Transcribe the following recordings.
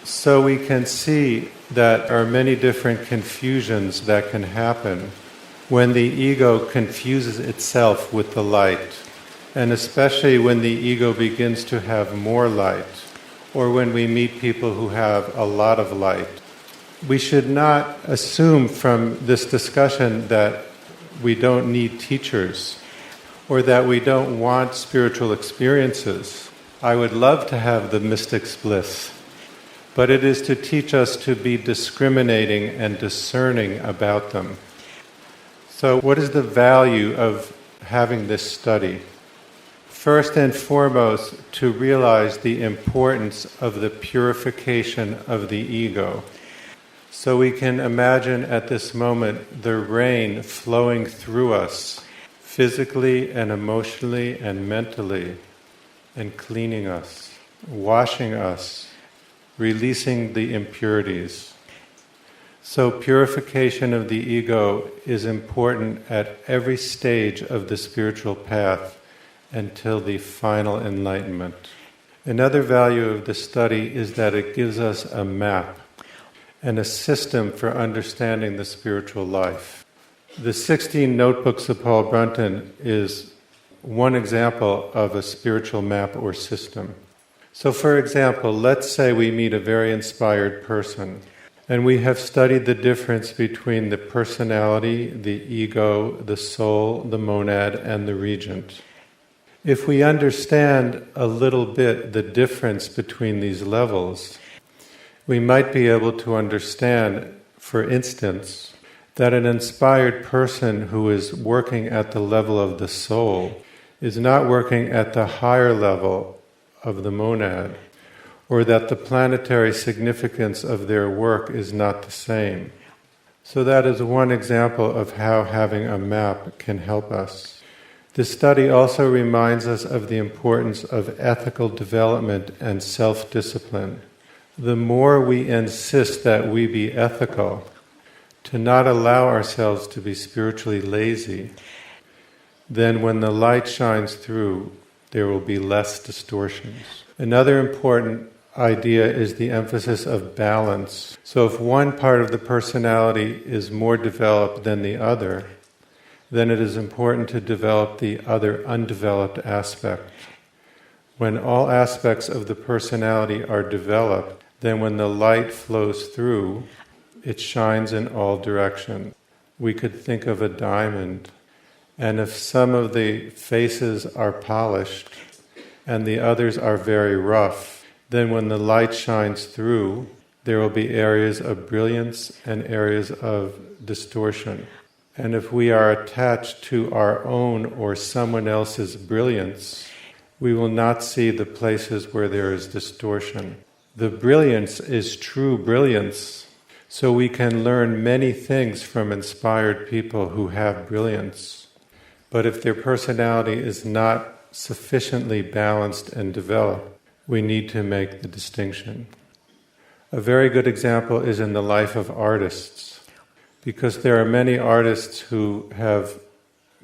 So we can see that there are many different confusions that can happen when the ego confuses itself with the light, and especially when the ego begins to have more light, or when we meet people who have a lot of light. We should not assume from this discussion that we don't need teachers, or that we don't want spiritual experiences. I would love to have the mystic's bliss, but it is to teach us to be discriminating and discerning about them. So what is the value of having this study? First and foremost, to realize the importance of the purification of the ego. So we can imagine at this moment the rain flowing through us, physically and emotionally and mentally, and cleaning us, washing us, releasing the impurities. So purification of the ego is important at every stage of the spiritual path until the final enlightenment. Another value of the study is that it gives us a map and a system for understanding the spiritual life. The 16 Notebooks of Paul Brunton is one example of a spiritual map or system. So for example, let's say we meet a very inspired person, and we have studied the difference between the personality, the ego, the soul, the monad, and the regent. If we understand a little bit the difference between these levels, we might be able to understand, for instance, that an inspired person who is working at the level of the soul is not working at the higher level of the monad, or that the planetary significance of their work is not the same. So that is one example of how having a map can help us. This study also reminds us of the importance of ethical development and self-discipline. The more we insist that we be ethical, to not allow ourselves to be spiritually lazy, then when the light shines through, there will be less distortions. Another important idea is the emphasis of balance. So if one part of the personality is more developed than the other, then it is important to develop the other undeveloped aspect. When all aspects of the personality are developed, then when the light flows through, it shines in all directions. We could think of a diamond, and if some of the faces are polished and the others are very rough, then when the light shines through, there will be areas of brilliance and areas of distortion. And if we are attached to our own or someone else's brilliance, we will not see the places where there is distortion. The brilliance is true brilliance, so we can learn many things from inspired people who have brilliance. But if their personality is not sufficiently balanced and developed, we need to make the distinction. A very good example is in the life of artists, because there are many artists who have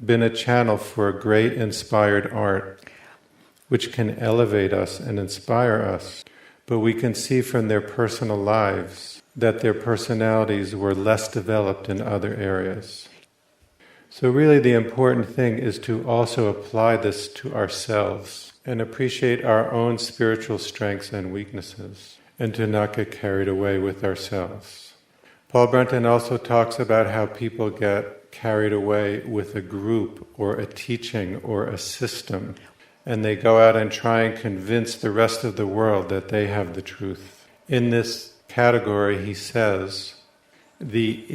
been a channel for great inspired art, which can elevate us and inspire us. But we can see from their personal lives that their personalities were less developed in other areas. So really the important thing is to also apply this to ourselves and appreciate our own spiritual strengths and weaknesses, and to not get carried away with ourselves. Paul Brunton also talks about how people get carried away with a group or a teaching or a system, and they go out and try and convince the rest of the world that they have the truth. In this category, he says, the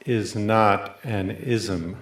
is not an ism.